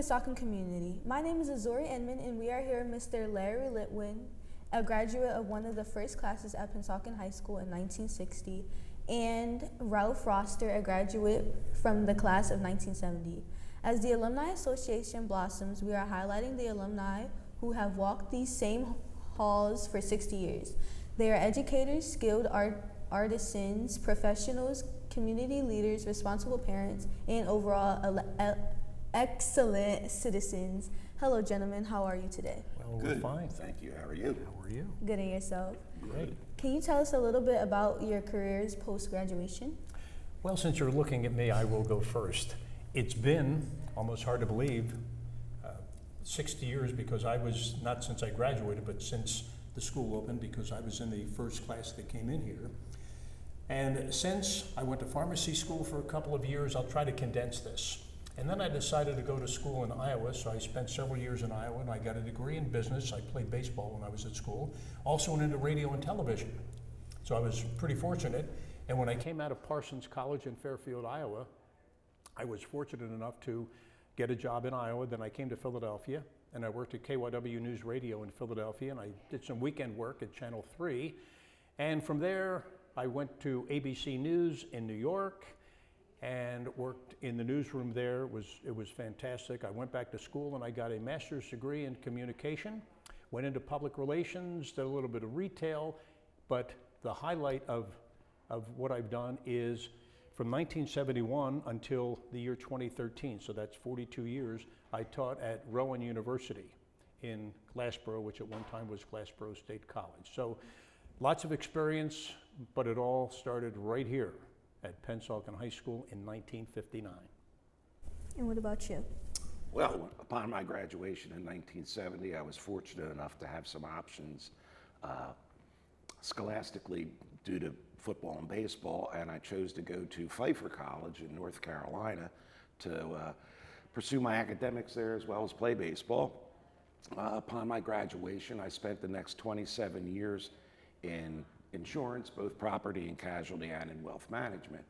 Pennsauken community. My name is Azori Enman, and we are here with Mr. Larry Litwin, a graduate of one of the first classes at Pennsauken High School in 1960, and Ralph Roster, a graduate from the class of 1970. As the Alumni Association blossoms, we are highlighting the alumni who have walked these same halls for 60 years. They are educators, skilled artisans, professionals, community leaders, responsible parents, and overall excellent citizens. Hello, gentlemen. How are you today? Well, Good. We're fine. Thank you. How are you? How are you? Good, and yourself? Great. Can you tell us a little bit about your careers post-graduation? Well, since you're looking at me, I will go first. It's been almost hard to believe 60 years, because I was, not since I graduated, but since the school opened, because I was in the first class that came in here. And since I went to pharmacy school for a couple of years, I'll try to condense this. And then I decided to go to school in Iowa, so I spent several years in Iowa, and I got a degree in business. I played baseball when I was at school, also went into radio and television. So I was pretty fortunate. And when I came out of Parsons College in Fairfield, Iowa, I was fortunate enough to get a job in Iowa. Then I came to Philadelphia, and I worked at KYW News Radio in Philadelphia, and I did some weekend work at Channel 3. And from there, I went to ABC News in New York and worked in the newsroom there. It was fantastic. I went back to school and I got a master's degree in communication, went into public relations, did a little bit of retail, but the highlight of what I've done is from 1971 until the year 2013, so that's 42 years, I taught at Rowan University in Glassboro, which at one time was Glassboro State College. So lots of experience, but it all started right here at Pennsauken High School in 1959. And what about you? Well, upon my graduation in 1970, I was fortunate enough to have some options scholastically due to football and baseball, and I chose to go to Pfeiffer College in North Carolina to pursue my academics there as well as play baseball. Upon my graduation, I spent the next 27 years in insurance, both property and casualty, and in wealth management.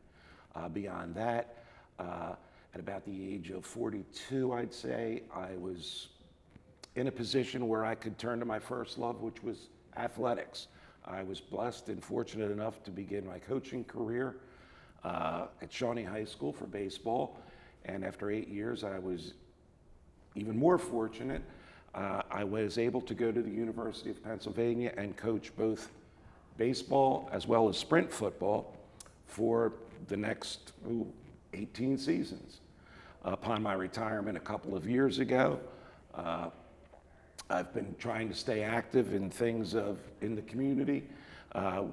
Beyond that, at about the age of 42, I'd say, I was in a position where I could turn to my first love, which was athletics. I was blessed and fortunate enough to begin my coaching career at Shawnee High School for baseball, and after 8 years, I was even more fortunate. I was able to go to the University of Pennsylvania and coach both baseball as well as sprint football for the next 18 seasons. Upon my retirement a couple of years ago, I've been trying to stay active in things in the community.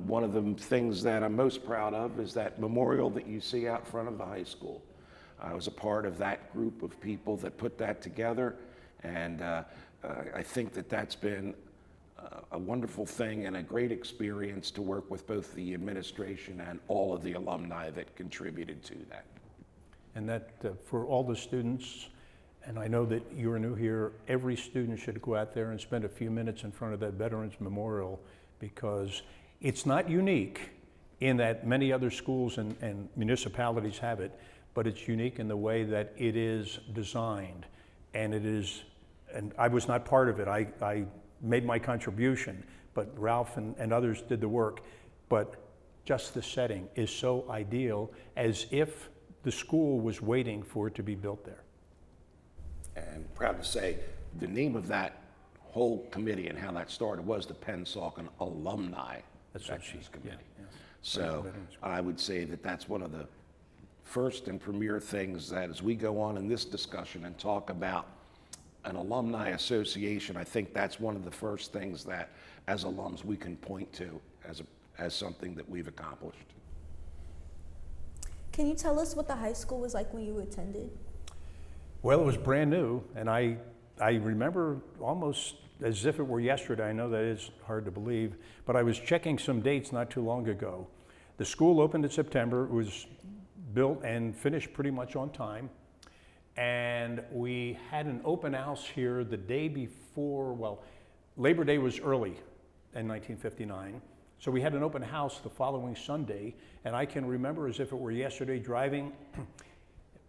One of the things that I'm most proud of is that memorial that you see out front of the high school. I was a part of that group of people that put that together, and I think that that's been a wonderful thing and a great experience to work with both the administration and all of the alumni that contributed to that. And that for all the students, and I know that you're new here, every student should go out there and spend a few minutes in front of that Veterans Memorial, because it's not unique in that many other schools and municipalities have it, but it's unique in the way that it is designed. And it is, and I was not part of it. I made my contribution, but Ralph and others did the work. But just the setting is so ideal, as if the school was waiting for it to be built there. And proud to say, the name of that whole committee and how that started was the Pennsauken Alumni Veterans Committee. Yeah, yes. So I would say that that's one of the first and premier things that as we go on in this discussion and talk about an alumni association, I think that's one of the first things that as alums we can point to as something that we've accomplished. Can you tell us what the high school was like when you attended? Well, it was brand new, and I remember almost as if it were yesterday. I know that is hard to believe, but I was checking some dates not too long ago. The school opened in September. It was built and finished pretty much on time. And we had an open house here the day before, well, Labor Day was early in 1959. So we had an open house the following Sunday, and I can remember as if it were yesterday driving,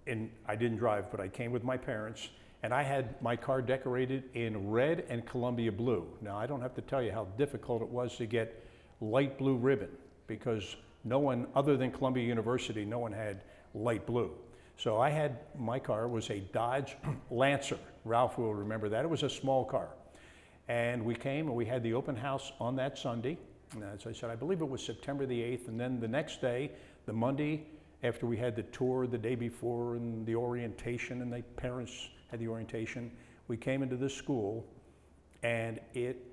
and I didn't drive, but I came with my parents, And I had my car decorated in red and Columbia blue. Now, I don't have to tell you how difficult it was to get light blue ribbon, because no one, other than Columbia University, no one had light blue. So I had, my car was a Dodge Lancer. Ralph will remember that. It was a small car. And we came and we had the open house on that Sunday. And as I said, I believe it was September the 8th. And then the next day, the Monday, after we had the tour the day before and the orientation, and the parents had the orientation, we came into this school, and it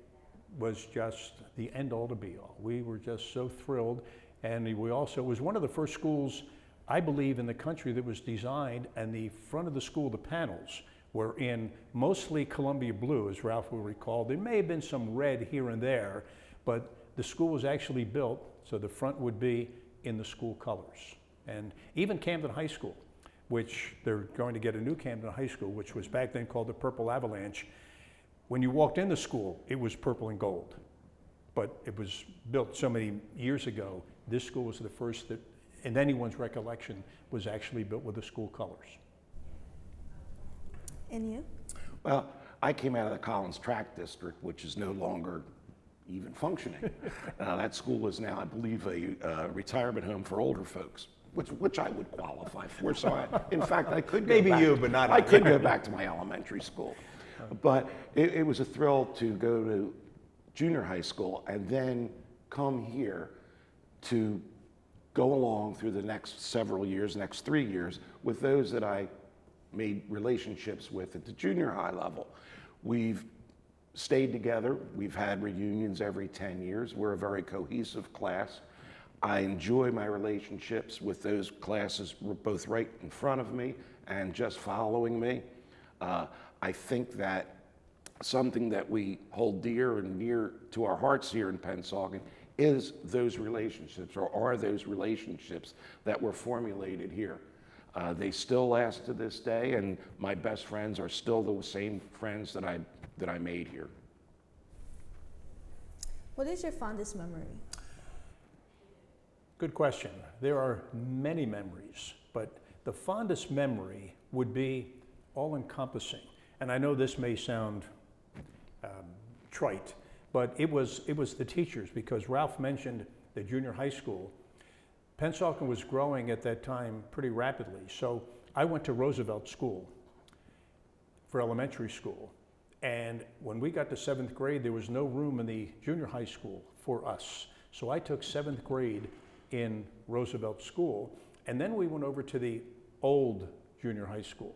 was just the end all to be all. We were just so thrilled. And we also, it was one of the first schools, I believe, in the country that was designed, and the front of the school, the panels, were in mostly Columbia blue, as Ralph will recall. There may have been some red here and there, but the school was actually built so the front would be in the school colors. And even Camden High School, which they're going to get a new Camden High School, which was back then called the Purple Avalanche. When you walked in the school, it was purple and gold. But it was built so many years ago. This school was the first that, in anyone's recollection, was actually built with the school colors. And you? Well, I came out of the Collins Track District, which is no longer even functioning. That school is now, I believe, a retirement home for older folks, which I would qualify for. So, in fact, I could go Maybe back, you, but not I could go back to my elementary school. But it was a thrill to go to junior high school and then come here to go along through the next several years, next 3 years, with those that I made relationships with at the junior high level. We've stayed together. We've had reunions every 10 years. We're a very cohesive class. I enjoy my relationships with those classes both right in front of me and just following me. I think that something that we hold dear and near to our hearts here in Pennsauken is those relationships, or are those relationships that were formulated here. They still last to this day, and my best friends are still the same friends that I made here. What is your fondest memory? Good question. There are many memories, but the fondest memory would be all-encompassing. And I know this may sound trite, but it was the teachers, because Ralph mentioned the junior high school. Pennsauken was growing at that time pretty rapidly, so I went to Roosevelt School for elementary school. And when we got to 7th grade, there was no room in the junior high school for us. So I took 7th grade in Roosevelt School, and then we went over to the old junior high school.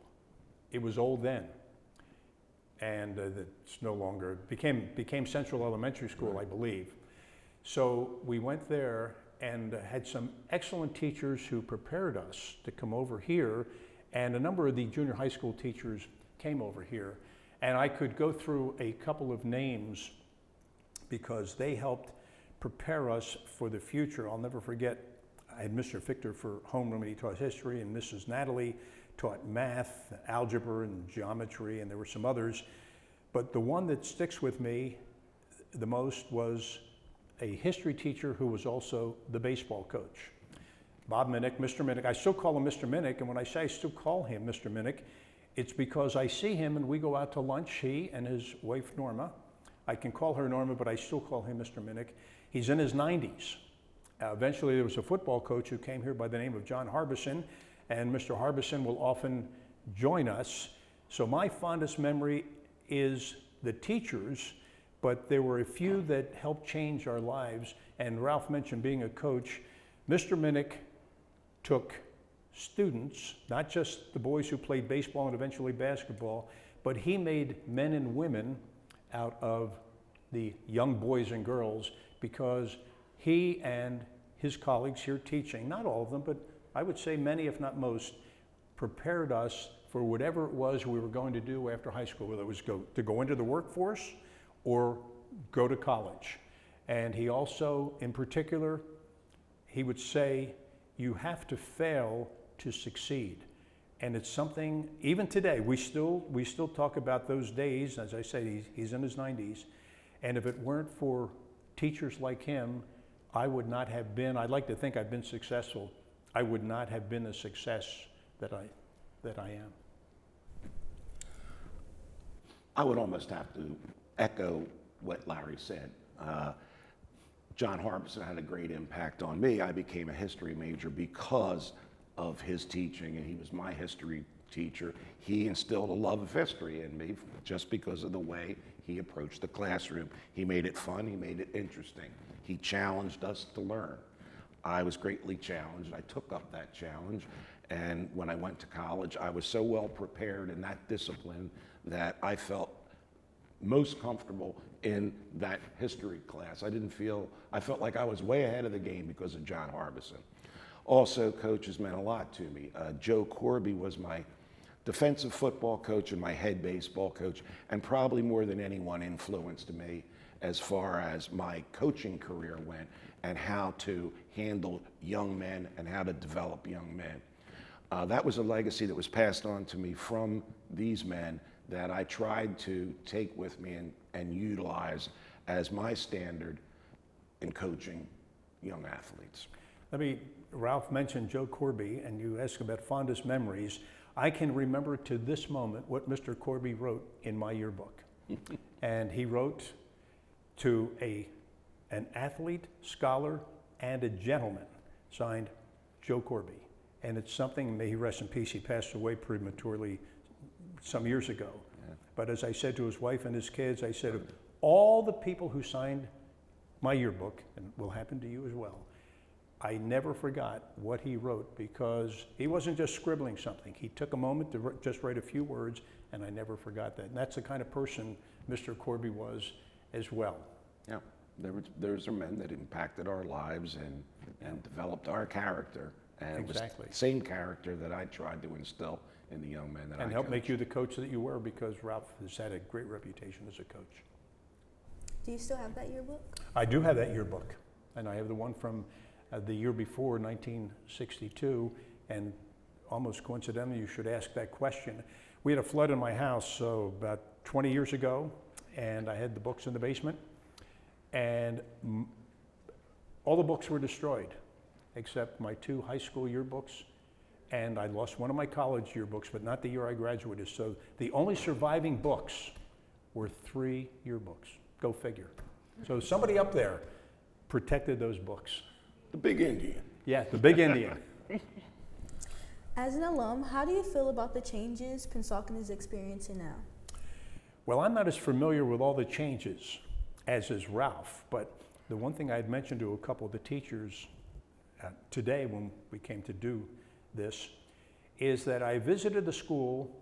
It was old then, and it's no longer, became Central Elementary School, I believe. So we went there and had some excellent teachers who prepared us to come over here, and a number of the junior high school teachers came over here. And I could go through a couple of names because they helped prepare us for the future. I'll never forget, I had Mr. Fichter for homeroom, and he taught history, and Mrs. Natalie taught math, algebra, and geometry, and there were some others. But the one that sticks with me the most was a history teacher who was also the baseball coach. Bob Minnick, Mr. Minnick. I still call him Mr. Minnick, and when I say I still call him Mr. Minnick, it's because I see him and we go out to lunch, he and his wife Norma. I can call her Norma, but I still call him Mr. Minnick. He's in his 90s. Eventually there was a football coach who came here by the name of John Harbison, and Mr. Harbison will often join us. So my fondest memory is the teachers, but there were a few that helped change our lives. And Ralph mentioned being a coach. Mr. Minnick took students, not just the boys who played baseball and eventually basketball, but he made men and women out of the young boys and girls, because he and his colleagues here teaching, not all of them, but I would say many, if not most, prepared us for whatever it was we were going to do after high school, whether it was to go into the workforce or go to college. And he also, in particular, he would say, you have to fail to succeed. And it's something, even today, we still talk about those days. As I say, he's in his 90s. And if it weren't for teachers like him, I would not have been, I'd like to think I've been successful. I would not have been the success that I am. I would almost have to echo what Larry said. John Harbison had a great impact on me. I became a history major because of his teaching, and he was my history teacher. He instilled a love of history in me just because of the way he approached the classroom. He made it fun, he made it interesting. He challenged us to learn. I was greatly challenged. I took up that challenge, and when I went to college, I was so well prepared in that discipline that I felt most comfortable in that history class. I felt like I was way ahead of the game because of John Harbison. Also, coaches meant a lot to me. Joe Corby was my defensive football coach and my head baseball coach, and probably more than anyone influenced me as far as my coaching career went and how to handle young men and how to develop young men. That was a legacy that was passed on to me from these men that I tried to take with me and utilize as my standard in coaching young athletes. Ralph mentioned Joe Corby, and you asked about fondest memories. I can remember to this moment what Mr. Corby wrote in my yearbook. And he wrote to an athlete, scholar, and a gentleman, signed Joe Corby. And it's something, may he rest in peace, he passed away prematurely some years ago. Yeah. But as I said to his wife and his kids, I said, of all the people who signed my yearbook, and will happen to you as well, I never forgot what he wrote, because he wasn't just scribbling something. He took a moment to just write a few words, and I never forgot that. And that's the kind of person Mr. Corby was as well. Yeah, those are men that impacted our lives and developed our character. And exactly. It was the same character that I tried to instill in the young men that I and help coached. make you the coach that you were, because Ralph has had a great reputation as a coach. Do you still have that yearbook? I do have that yearbook, and I have the one from the year before, 1962, and almost coincidentally, you should ask that question. We had a flood in my house, so about 20 years ago, and I had the books in the basement, and all the books were destroyed, except my 2 high school yearbooks, and I lost one of my college yearbooks, but not the year I graduated. So the only surviving books were 3 yearbooks. Go figure. So somebody up there protected those books. The big Indian. Yeah, the big Indian. As an alum, how do you feel about the changes Pennsauken is experiencing now? Well, I'm not as familiar with all the changes as is Ralph, but the one thing I had mentioned to a couple of the teachers today when we came to do this is that I visited the school,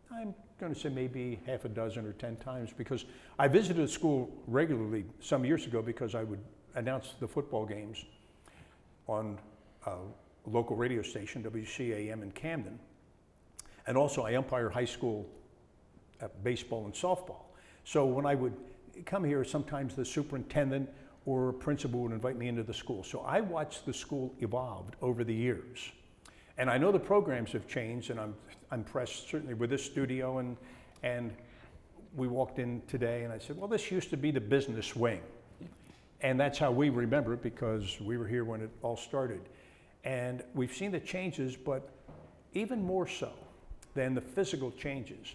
I'm going to say maybe half a dozen or 10 times, because I visited the school regularly some years ago because I would announce the football games on a local radio station, WCAM in Camden. And also I umpire high school baseball and softball. So when I would come here, sometimes the superintendent or principal would invite me into the school. So I watched the school evolve over the years. And I know the programs have changed, and I'm impressed certainly with this studio, and we walked in today and I said, well, this used to be the business wing. And that's how we remember it, because we were here when it all started. And we've seen the changes, but even more so than the physical changes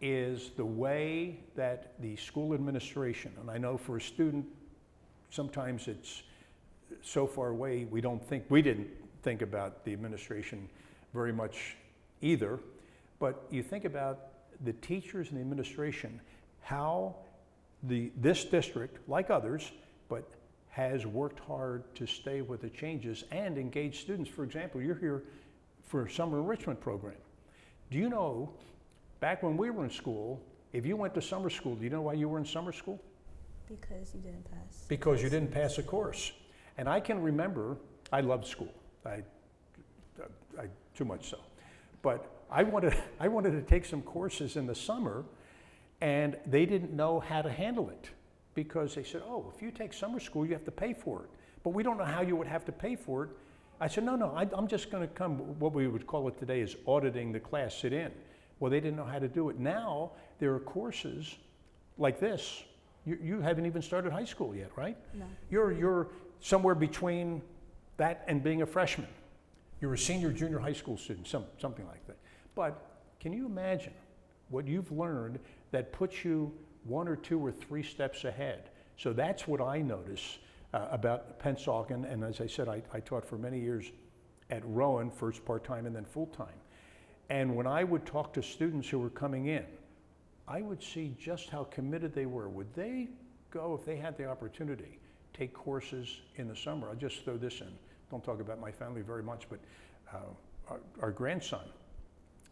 is the way that the school administration, and I know for a student, sometimes it's so far away, we didn't think about the administration very much either, but you think about the teachers and the administration, how this district, like others, but has worked hard to stay with the changes and engage students. For example, you're here for a summer enrichment program. Do you know, back when we were in school, if you went to summer school, do you know why you were in summer school? Because you didn't pass. Because you didn't pass a course. And I can remember, I loved school, I too much so. But I wanted to take some courses in the summer, and they didn't know how to handle it, because they said, oh, if you take summer school, you have to pay for it. But we don't know how you would have to pay for it. I said, no, I'm just going to come, what we would call it today is auditing the class, sit in. Well, they didn't know how to do it. Now, there are courses like this. You haven't even started high school yet, right? No. You're somewhere between that and being a freshman. You're a senior, junior high school student, something like that. But can you imagine what you've learned that puts you 1 or 2 or 3 steps ahead. So that's what I notice about Pennsauken, and as I said, I taught for many years at Rowan, first part-time and then full-time. And when I would talk to students who were coming in, I would see just how committed they were. Would they go, if they had the opportunity, take courses in the summer? I'll just throw this in. Don't talk about my family very much, but our grandson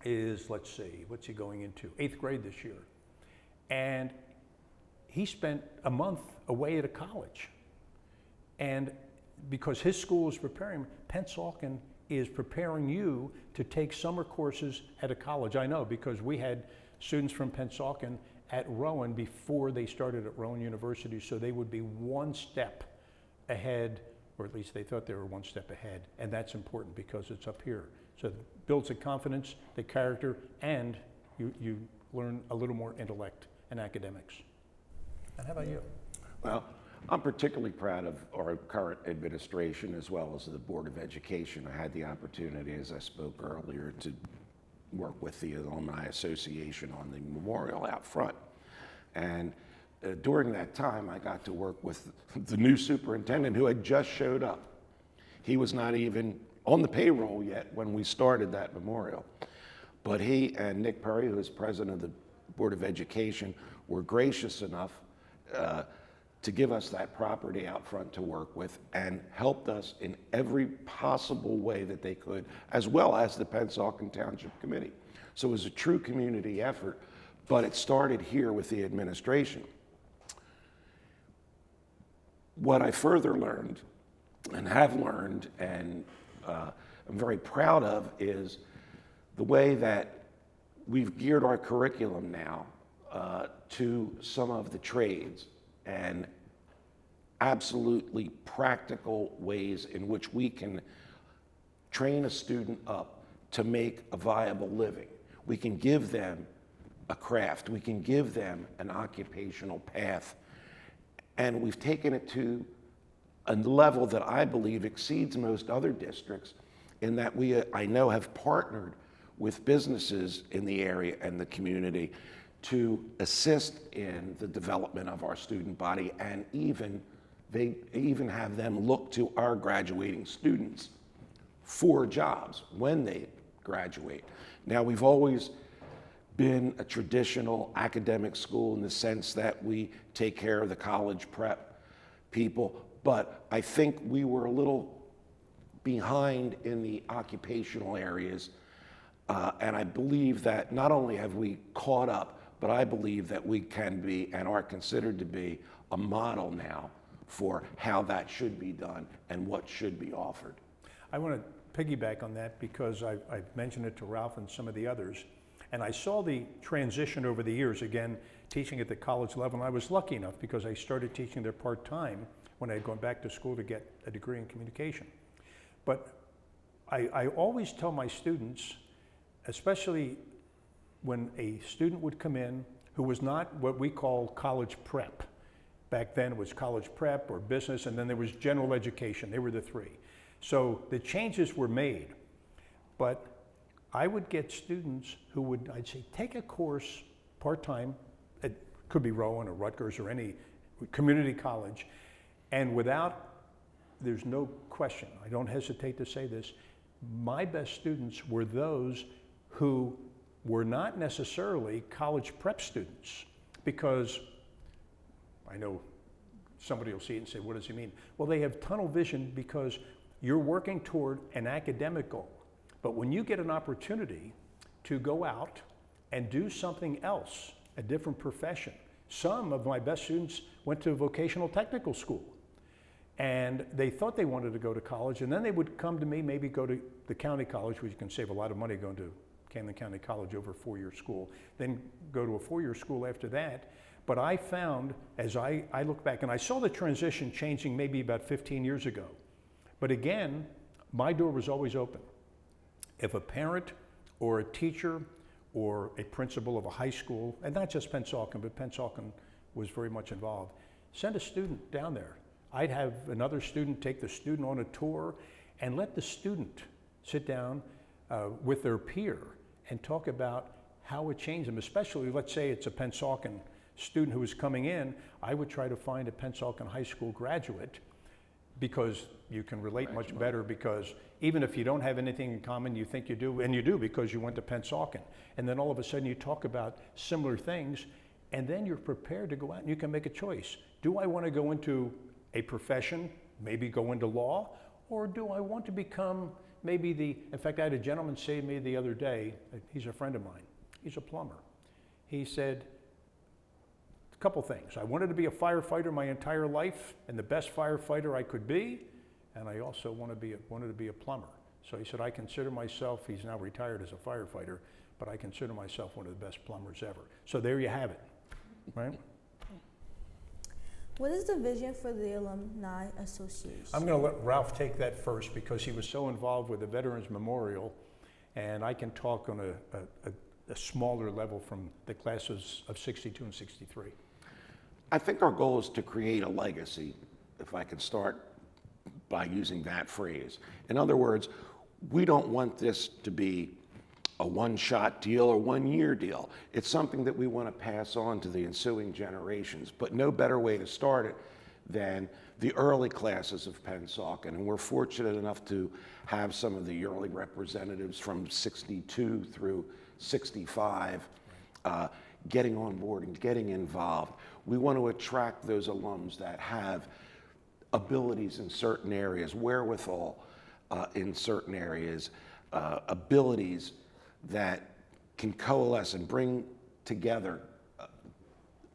is, let's see, what's he going into? 8th grade this year. And he spent a month away at a college. And because his school is preparing, Pennsauken is preparing you to take summer courses at a college. I know, because we had students from Pennsauken at Rowan before they started at Rowan University, so they would be 1 step ahead, or at least they thought they were 1 step ahead, and that's important because it's up here. So it builds the confidence, the character, and you learn a little more intellect and academics. And how about you? Well, I'm particularly proud of our current administration as well as the Board of Education. I had the opportunity, as I spoke earlier, to work with the Alumni Association on the memorial out front. And during that time, I got to work with the new superintendent who had just showed up. He was not even on the payroll yet when we started that memorial. But he and Nick Perry, who is president of the Board of Education, were gracious enough to give us that property out front to work with and helped us in every possible way that they could, as well as the Pennsauken Township Committee. So it was a true community effort, but it started here with the administration. What I further learned and have learned and I'm very proud of is the way that we've geared our curriculum now to some of the trades and absolutely practical ways in which we can train a student up to make a viable living. We can give them a craft, we can give them an occupational path, and we've taken it to a level that I believe exceeds most other districts in that we, I know, have partnered with businesses in the area and the community to assist in the development of our student body, and they even have them look to our graduating students for jobs when they graduate. Now, we've always been a traditional academic school in the sense that we take care of the college prep people, but I think we were a little behind in the occupational areas, and I believe that not only have we caught up, but I believe that we can be and are considered to be a model now for how that should be done and what should be offered. I want to piggyback on that because I've mentioned it to Ralph and some of the others, and I saw the transition over the years, again, teaching at the college level, and I was lucky enough because I started teaching there part-time when I had gone back to school to get a degree in communication. But I always tell my students, especially when a student would come in who was not what we call college prep. Back then it was college prep or business, and then there was general education. They were the 3. So the changes were made, but I would get students who would, I'd say, take a course part-time, it could be Rowan or Rutgers or any community college, and there's no question, I don't hesitate to say this, my best students were those who were not necessarily college prep students, because I know somebody will see it and say, what does he mean? Well, they have tunnel vision because you're working toward an academic goal. But when you get an opportunity to go out and do something else, a different profession, some of my best students went to vocational technical school and they thought they wanted to go to college, and then they would come to me, maybe go to the county college, where you can save a lot of money going to Camden County College over a 4-year school, then go to a 4-year school after that. But I found, as I look back, and I saw the transition changing maybe about 15 years ago, but again, my door was always open. If a parent or a teacher or a principal of a high school, and not just Pennsauken, but Pennsauken was very much involved, send a student down there. I'd have another student take the student on a tour and let the student sit down with their peer and talk about how it changed them, especially, let's say it's a Pennsauken student who is coming in. I would try to find a Pennsauken high school graduate, because you can relate much better, because even if you don't have anything in common, you think you do, and you do because you went to Pennsauken. And then all of a sudden you talk about similar things, and then you're prepared to go out and you can make a choice. Do I want to go into a profession, maybe go into law, or do I want to become in fact, I had a gentleman say to me the other day, he's a friend of mine, he's a plumber. He said, a couple things. I wanted to be a firefighter my entire life, and the best firefighter I could be, and I also wanted to be a plumber. So he said, I consider myself, he's now retired as a firefighter, but I consider myself one of the best plumbers ever. So there you have it, right? What is the vision for the Alumni Association? I'm going to let Ralph take that first, because he was so involved with the Veterans Memorial, and I can talk on a smaller level from the classes of 62 and 63. I think our goal is to create a legacy, if I can start by using that phrase. In other words, we don't want this to be a one-shot deal or one-year deal. It's something that we want to pass on to the ensuing generations, but no better way to start it than the early classes of Pennsauken. And we're fortunate enough to have some of the early representatives from 62 through 65 getting on board and getting involved. We want to attract those alums that have abilities in certain areas, wherewithal in certain areas, abilities that can coalesce and bring together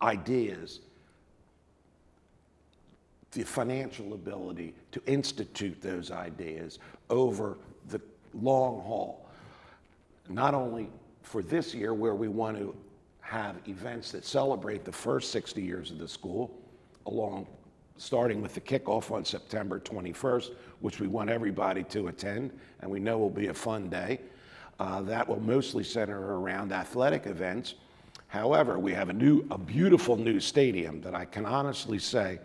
ideas, the financial ability to institute those ideas over the long haul. Not only for this year, where we want to have events that celebrate the first 60 years of the school, starting with the kickoff on September 21st, which we want everybody to attend, and we know will be a fun day. That will mostly center around athletic events. However, we have a beautiful new stadium that I can honestly say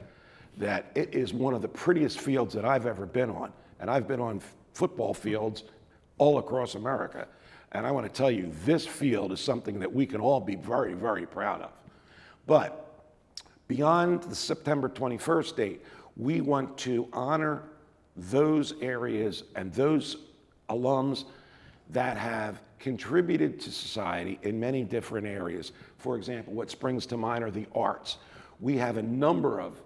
that it is one of the prettiest fields that I've ever been on. And I've been on football fields all across America. And I want to tell you, this field is something that we can all be very, very proud of. But beyond the September 21st date, we want to honor those areas and those alums that have contributed to society in many different areas. For example, what springs to mind are the arts. We have a number of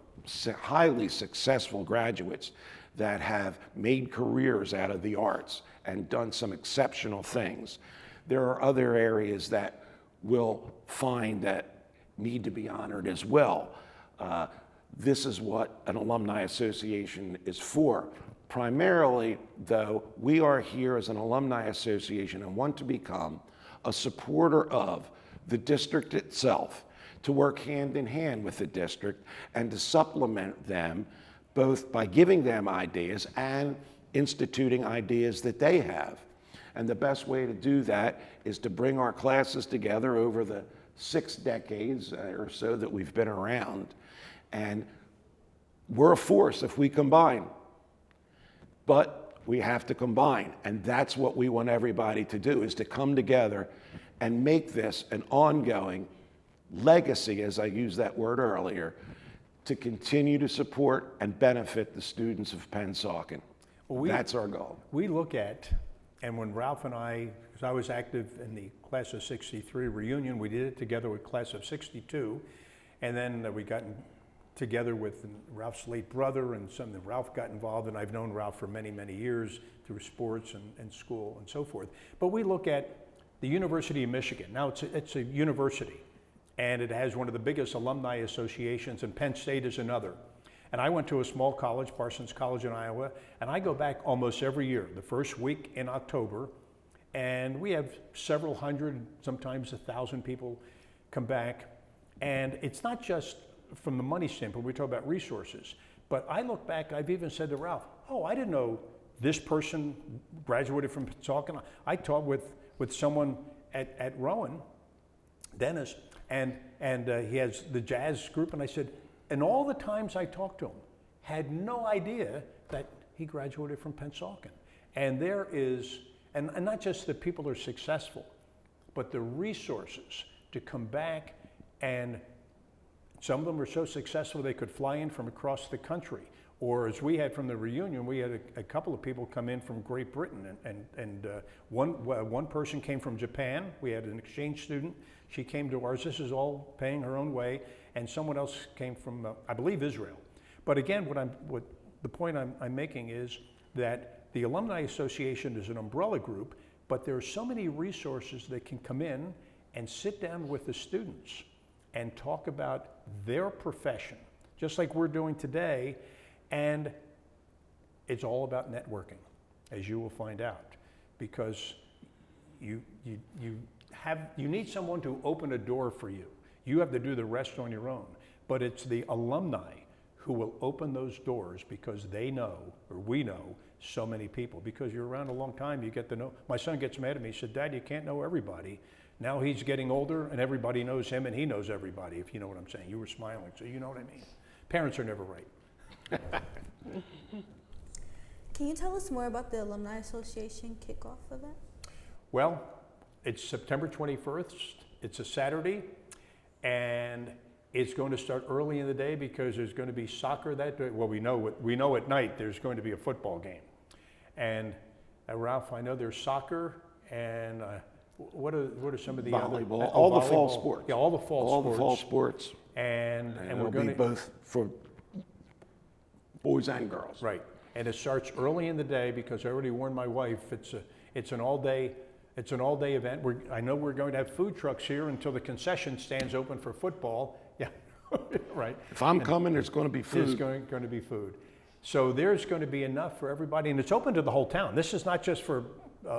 highly successful graduates that have made careers out of the arts and done some exceptional things. There are other areas that we'll find that need to be honored as well. This is what an alumni association is for. Primarily, though, we are here as an alumni association and want to become a supporter of the district itself, to work hand in hand with the district and to supplement them both by giving them ideas and instituting ideas that they have. And the best way to do that is to bring our classes together over the 6 decades or so that we've been around. And we're a force if we combine. But we have to combine, and that's what we want everybody to do, is to come together and make this an ongoing legacy, as I used that word earlier, to continue to support and benefit the students of Pennsauken. That's our goal. We look at, and when Ralph and I, because I was active in the class of 63 reunion, we did it together with class of 62, and then we got together with Ralph's late brother, and something that Ralph got involved in. I've known Ralph for many, many years through sports and school and so forth. But we look at the University of Michigan. Now it's a university, and it has one of the biggest alumni associations, and Penn State is another. And I went to a small college, Parsons College in Iowa, and I go back almost every year, the first week in October, and we have several hundred, sometimes 1,000 people come back. And it's not just from the money standpoint, we talk about resources. But I look back, I've even said to Ralph, oh, I didn't know this person graduated from Pennsauken. I taught with someone at Rowan, Dennis, and he has the jazz group, and I said, and all the times I talked to him, had no idea that he graduated from Pennsauken. And there is, and not just that people are successful, but the resources to come back, and some of them were so successful they could fly in from across the country. Or as we had from the reunion, we had a couple of people come in from Great Britain, and one person came from Japan. We had an exchange student. She came to ours. This is all paying her own way. And someone else came from, I believe, Israel. But again, the point I'm making is that the Alumni Association is an umbrella group, but there are so many resources that can come in and sit down with the students and talk about their profession, just like we're doing today. And it's all about networking, as you will find out, because you need someone to open a door for you. You have to do the rest on your own, but it's the alumni who will open those doors because they know, or we know, so many people. Because you're around a long time, you get to know. My son gets mad at me. He said, "Dad, you can't know everybody." Now he's getting older and everybody knows him and he knows everybody, if you know what I'm saying. You were smiling, so you know what I mean. Parents are never right. Can you tell us more about the Alumni Association kickoff event? Well, it's September 21st. It's a Saturday, and it's going to start early in the day because there's going to be soccer that day. Well, we know at night there's going to be a football game. And Ralph, I know there's soccer and what are some of the volleyball, other? all the volleyball. fall sports. Yeah, all the fall sports. All the fall sports. And we're going to be both for boys and girls. Right, and it starts early in the day because I already warned my wife. It's an all-day event. I know we're going to have food trucks here until the concession stands open for football. Yeah, right. If I'm coming, there's going to be food. There's going to be food. So there's going to be enough for everybody, and it's open to the whole town. This is not just for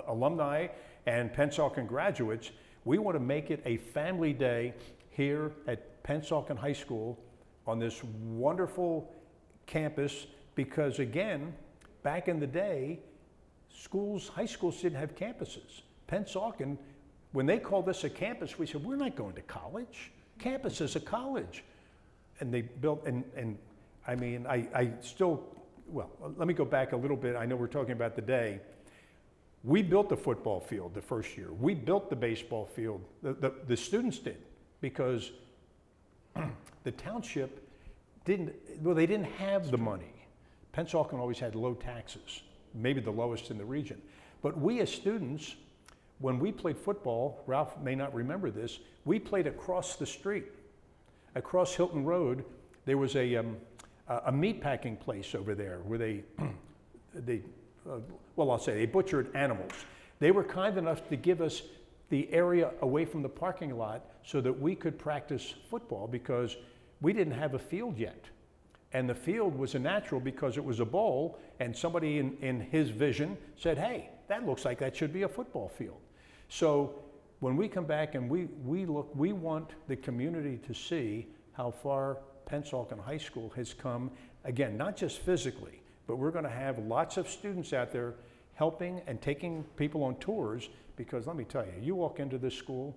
alumni and Pennsauken graduates. We want to make it a family day here at Pennsauken High School on this wonderful campus, because again, back in the day, high schools didn't have campuses. Pennsauken, when they called this a campus, we said, we're not going to college. Campus is a college. And they built, and I mean, well, let me go back a little bit. I know we're talking about the day. We built the football field the first year. We built the baseball field. The students did, because the township they didn't have the money. Pennsauken always had low taxes, maybe the lowest in the region. But we as students, when we played football, Ralph may not remember this, we played across the street. Across Hilton Road, there was a meat packing place over there where they butchered animals. They were kind enough to give us the area away from the parking lot so that we could practice football, because we didn't have a field yet. And the field was a natural because it was a bowl, and somebody in his vision said, hey, that looks like that should be a football field. So when we come back and we look, we want the community to see how far Pennsauken High School has come. Again, not just physically, but we're going to have lots of students out there helping and taking people on tours, because let me tell you, you walk into this school,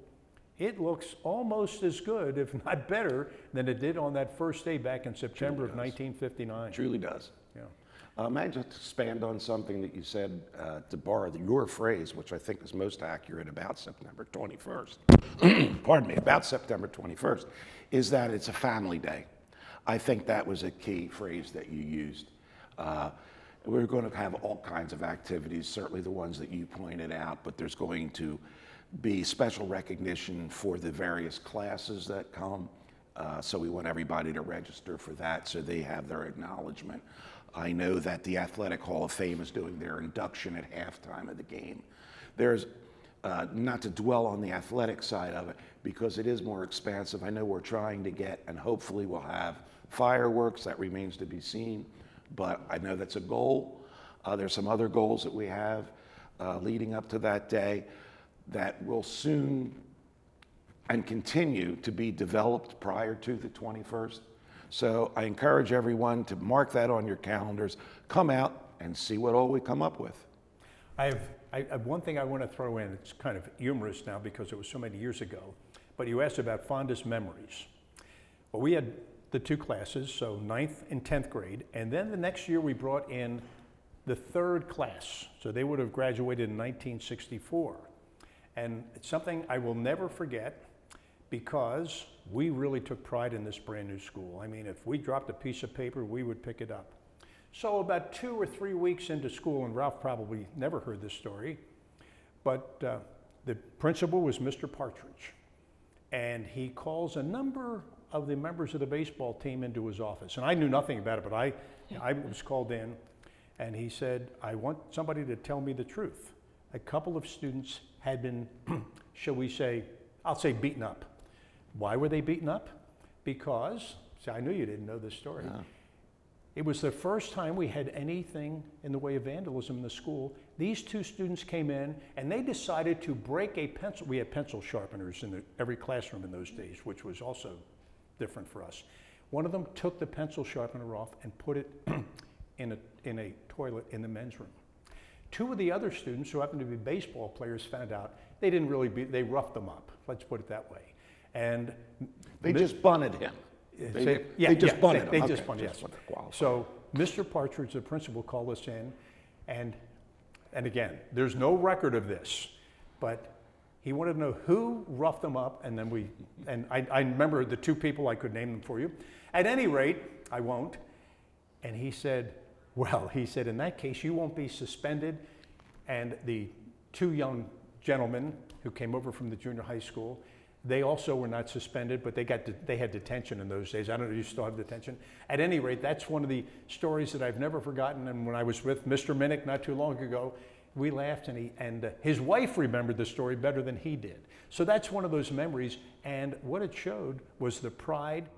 it looks almost as good, if not better, than it did on that first day back in September of 1959. Truly does. Yeah. May I just expand on something that you said, to borrow your phrase, which I think is most accurate about September 21st, pardon me, about September 21st, is that it's a family day. I think that was a key phrase that you used. We're going to have all kinds of activities, certainly the ones that you pointed out, but there's going to be special recognition for the various classes that come. So we want everybody to register for that so they have their acknowledgement. I know that the Athletic Hall of Fame is doing their induction at halftime of the game. There's, not to dwell on the athletic side of it, because it is more expansive. I know we're trying to get, and hopefully we'll have fireworks. That remains to be seen, but I know that's a goal. There's some other goals that we have leading up to that day that will soon and continue to be developed prior to the 21st. So I encourage everyone to mark that on your calendars, come out and see what all we come up with. I have one thing I want to throw in. It's kind of humorous now because it was so many years ago, but you asked about fondest memories. Well, we had the two classes, so 9th and 10th grade, and then the next year we brought in the 3rd class, so they would have graduated in 1964. And it's something I will never forget because we really took pride in this brand new school. I mean, if we dropped a piece of paper, we would pick it up. So about 2 or 3 weeks into school, and Ralph probably never heard this story, but the principal was Mr. Partridge. And he calls a number of the members of the baseball team into his office. And I knew nothing about it, but I was called in, and he said, I want somebody to tell me the truth. A couple of students had been, shall we say, I'll say beaten up. Why were they beaten up? Because, see, I knew you didn't know this story. Yeah. It was the first time we had anything in the way of vandalism in the school. These 2 students came in and they decided to break a pencil. We had pencil sharpeners in every classroom in those days, which was also different for us. One of them took the pencil sharpener off and put it in a toilet in the men's room. 2 of the other students, who happened to be baseball players, found out they didn't really they roughed them up, let's put it that way. And They just bunted him. They just bunted him. They Okay, just bunted, just yes. wanted to qualify. So Mr. Partridge, the principal, called us in, and again, there's no record of this, but he wanted to know who roughed them up, and then I remember the 2 people, I could name them for you. At any rate, I won't. And he said, well, he said, in that case, you won't be suspended. And the 2 young gentlemen who came over from the junior high school, they also were not suspended, but they had detention in those days. I don't know if you still have detention. At any rate, that's one of the stories that I've never forgotten. And when I was with Mr. Minnick not too long ago, we laughed, and his wife remembered the story better than he did. So that's one of those memories, and what it showed was the pride